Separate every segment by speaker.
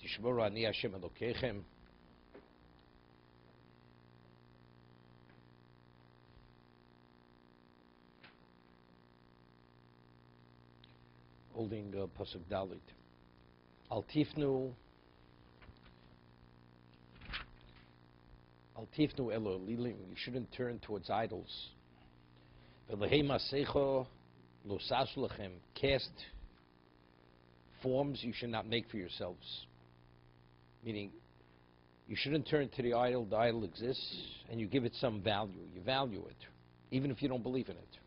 Speaker 1: Tishmoru ani Hashem Elokechem. Holding Pasuk Dalit. Al tifnu elo lilim. You shouldn't turn towards idols. V'lehem asecho lo sasu lechem. Cast forms you should not make for yourselves. Meaning, you shouldn't turn to the idol. The idol exists, and you give it some value. You value it, even if you don't believe in it.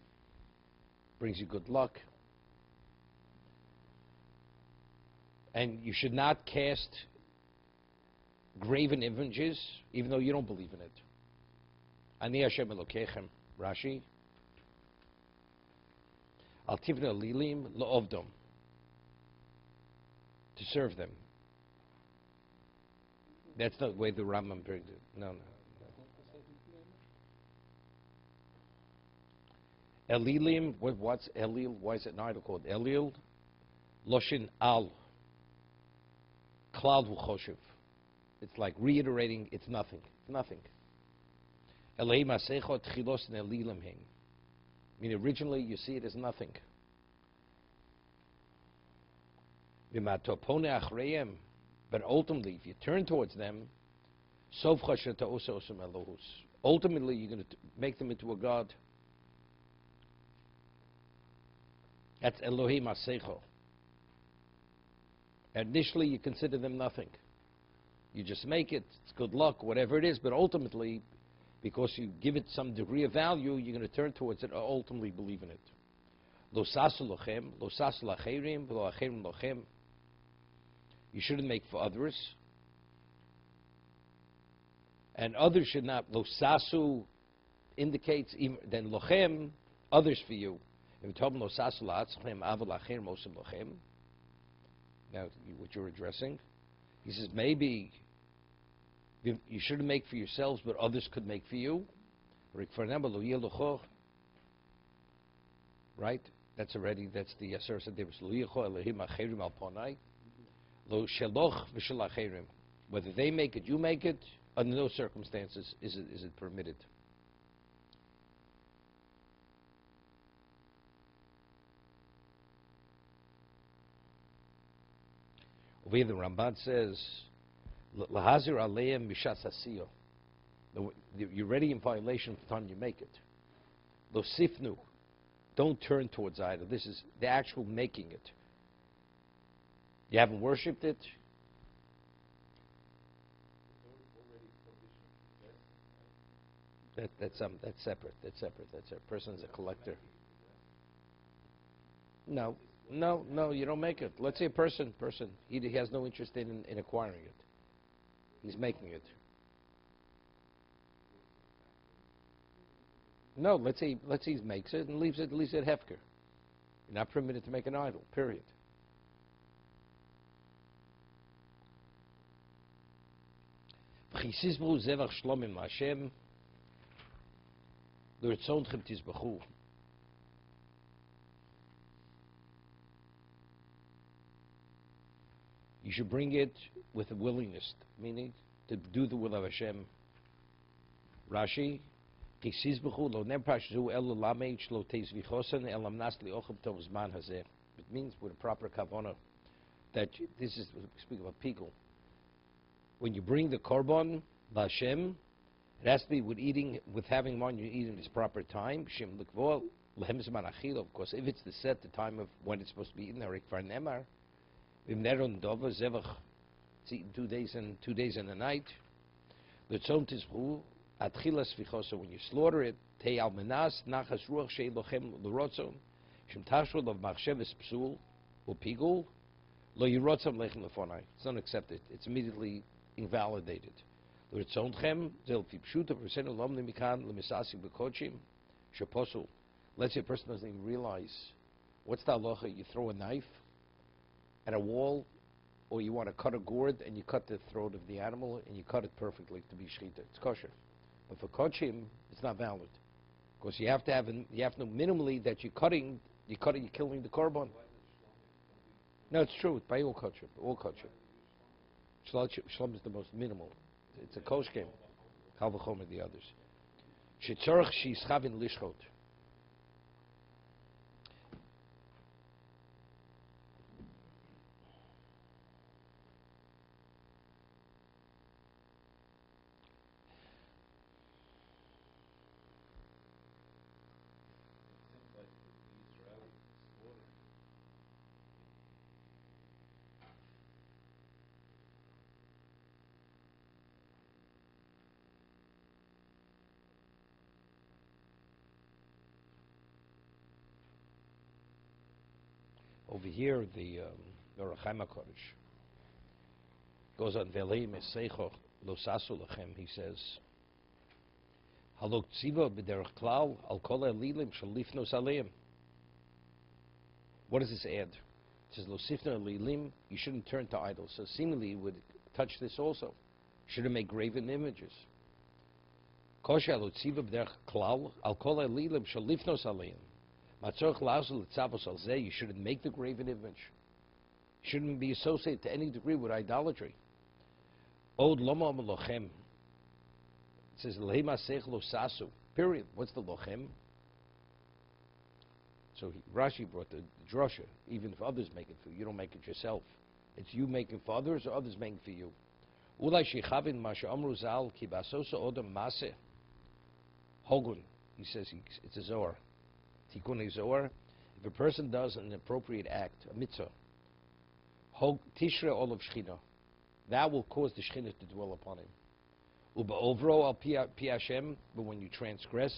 Speaker 1: Brings you good luck. And you should not cast graven images, even though you don't believe in it. Ani Hashem Elokechem, Rashi. Al tivnu lilim lo'ovdom, to serve them. That's not the way the Rambam brings it. No. Elilim, what's Elil? Why is it an idol called Elil? Loshin al. Klal v'choshev. It's like reiterating, it's nothing. It's nothing. Elei masechot chilos nelilim hing. I mean, originally you see it as nothing. V'matopone achreim. But ultimately, if you turn towards them, sovcha sheta'osa osem elohus. Ultimately, you're going to make them into a god. That's Elohim Asecho. Initially, you consider them nothing. You just make it, it's good luck, whatever it is, but ultimately, because you give it some degree of value, you're going to turn towards it or ultimately believe in it. Lo sasu lochem, lo sasu lacherim, lo acherim lochem. You shouldn't make for others. And others should not. Lo sasu indicates, then lochem, others for you. If you tell them lo sasu la'atzchem, aval acherim osem lochem. Now, what you're addressing, he says maybe you shouldn't make for yourselves, but others could make for you. Right? That's the Aseret Sadibus. Whether they make it, you make it, under no circumstances is it permitted. Over here the Ramban says, "Lahazir aleim mishat sasiyo." You're already in violation from the time you make it. Lo sifnu, don't turn towards idol. This is the actual making it. You haven't worshipped it. That's separate. That's separate. Person's a collector. No, you don't make it. Let's say a person, he has no interest in acquiring it. He's making it. No, let's say he makes it and leaves it hefker. You're not permitted to make an idol, period. You should bring it with a willingness, meaning to do the will of Hashem. Rashi, it means with a proper kavanah that this is, we speak about people. When you bring the korban, Hashem, it has to be with having one, you eat in its proper time. Of course, if it's the time of when it's supposed to be eaten, it's eaten 2 days and a night. When you slaughter it, it's not accepted. It's immediately invalidated. Let's say a person doesn't even realize what's the halacha. You throw a knife at a wall, or you want to cut a gourd and you cut the throat of the animal and you cut it perfectly to be shechita. It's kosher. But for kochim, it's not valid, because you have to know minimally that you're killing the korban. No, it's true. By all kosher. Shlom is the most minimal. It's a kosh game. Kal v'chomer the others. Shetzorach she'ischavin lishchot. Over here, the Orachaim HaKodesh goes on Velei Meseicho Lo Sasu Lachem. He says, Halok Tziva B'derech Klal Al Kol Elilim Shel Lifnos Aleim. What does this add? It says Lo Sifno Elilim. You shouldn't turn to idols. So seemingly, it would touch this also. Shouldn't make graven images. Kosher Lo Tziva B'derech Klal Al Kol Elilim Shel Lifnos Aleim. You shouldn't make the graven image. You shouldn't be associated to any degree with idolatry. Od loma lochem. It says lehema sech lo sasu. Period. What's the lochem? So Rashi brought the drasha. Even if others make it for you, you don't make it yourself. It's you making for others, or others making for you. Ulai shechavin masha amru zal ki basosa odam maseh. Hogun. He says it's a zohar. Tikkun Zohar, if a person does an appropriate act, a mitzvah, tishre olav shchina, that will cause the shchina to dwell upon him. Uba ovro al pi Hashem, but when you transgress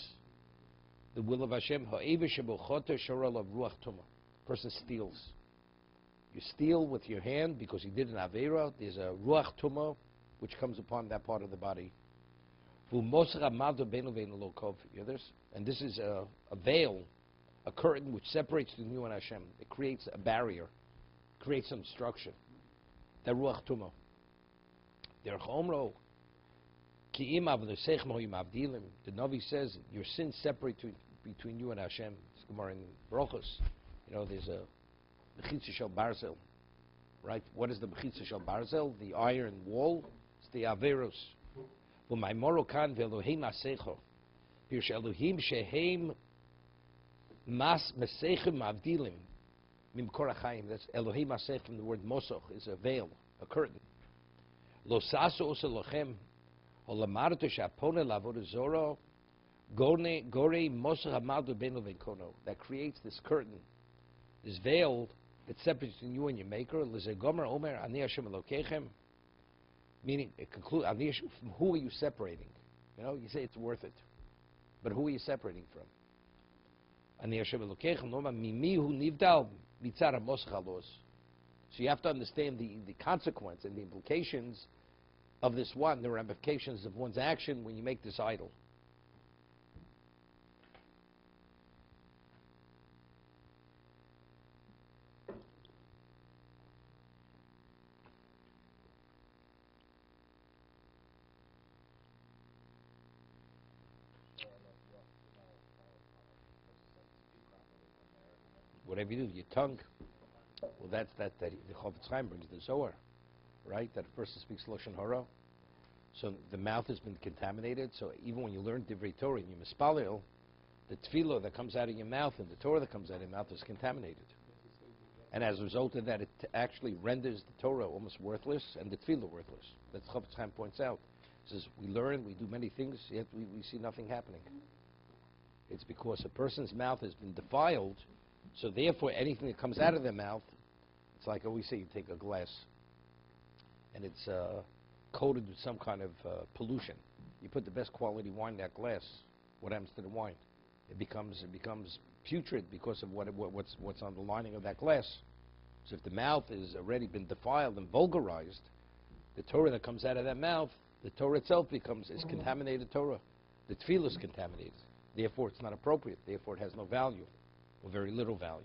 Speaker 1: the will of Hashem, ha'eva shebochota shara of ruach tumah. Person steals. You steal with your hand because you did an avera. There's a ruach tumah which comes upon that part of the body. And this is a veil, a curtain which separates between you and Hashem. It creates a barrier, creates some obstruction. The ruach tumah. The Navi says your sins separate between you and Hashem. It's Gemara in Brochos. You know, there's a mechitza shel barzel, right? What is the mechitza shel barzel? The iron wall. It's the averos. My moral kan ve'Elohim asecho. Here Elohim shehem mas mesechim avdilim mimkor hachayim. That's Elohim asech from the word mosoch, is a veil, a curtain. Lo sasu osa lochem olamarto shapone lavod zoro gore mosoch hamadu ben levenkono. That creates this curtain, this veil that separates between you and your Maker. Lezegomer omer ani Hashem Elokechem. Meaning, who are you separating? You know, you say it's worth it. But who are you separating from? So you have to understand the consequence and the implications of this one, the ramifications of one's action when you make this idol. Whatever you do, your tongue, well, that the Chofetz Chaim brings the Zohar, right? That a person speaks Lashon Hara. So the mouth has been contaminated. So even when you learn Divrei Torah and you mispalel, the tefillah that comes out of your mouth and the Torah that comes out of your mouth is contaminated. And as a result of that, it actually renders the Torah almost worthless and the tefillah worthless. That's Chofetz Chaim points out. He says, we learn, we do many things, yet we see nothing happening. It's because a person's mouth has been defiled. So therefore, anything that comes out of their mouth, it's like I always say, you take a glass, and it's coated with some kind of pollution. You put the best quality wine in that glass. What happens to the wine? It becomes putrid because of what's on the lining of that glass. So if the mouth has already been defiled and vulgarized, the Torah that comes out of that mouth, the Torah itself is contaminated Torah. The tefillah is contaminated. Therefore, it's not appropriate. Therefore, it has no value. Or very little value.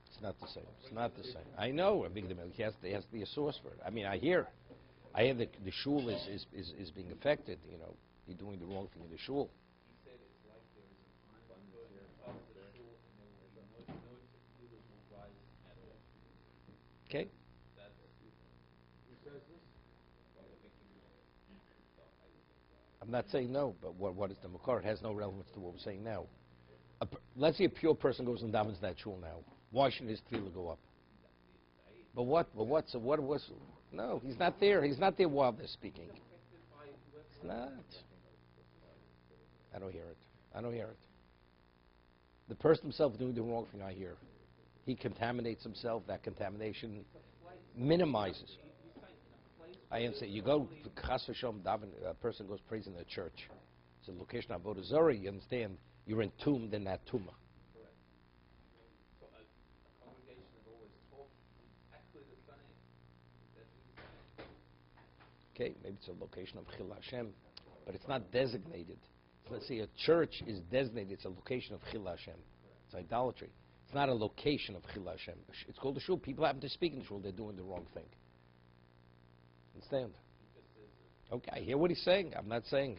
Speaker 1: It's not the same. It's not the same. I know. There has to be a source for it. I mean, I hear the shul is being affected. You know, you're doing the wrong thing in the shul. Okay. I'm not saying no, but what is the makar? It has no relevance to what we're saying now. Let's say a pure person goes and davens that shul now. Why shouldn't his tefillah go up? But what? So what was? No, he's not there. He's not there while they're speaking. It's not. I don't hear it. I don't hear it. The person himself doing the wrong thing, I hear. He contaminates himself. That contamination minimizes. I answer. You go chas v'shalom daven. A person goes praising the church. It's a location of avodah zarah. You understand? You're entombed in that tumah. Okay, maybe it's a location of Chil Hashem, but it's not designated. So let's say a church is designated. It's a location of Chil Hashem. It's idolatry. It's not a location of Chil Hashem. It's called a shul. People happen to speak in the shul. They're doing the wrong thing. Understand? Okay, I hear what he's saying. I'm not saying.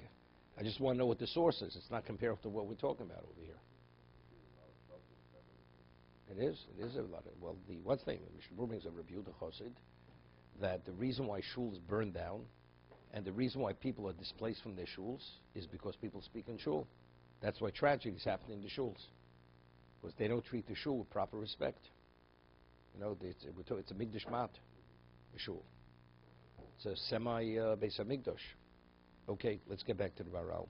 Speaker 1: I just want to know what the source is. It's not comparable to what we're talking about over here. It is. It is a lot of. Well, what's the name? Mishnah Berurah brings a Rabbi Yehuda Chassid that the reason why shuls burn down and the reason why people are displaced from their shuls is because people speak in shul. That's why tragedies happen in the shuls. Because they don't treat the shul with proper respect. You know, it's a Mikdash Mat, a shul. It's a semi-Beis HaMikdash. Okay, let's get back to the Baral.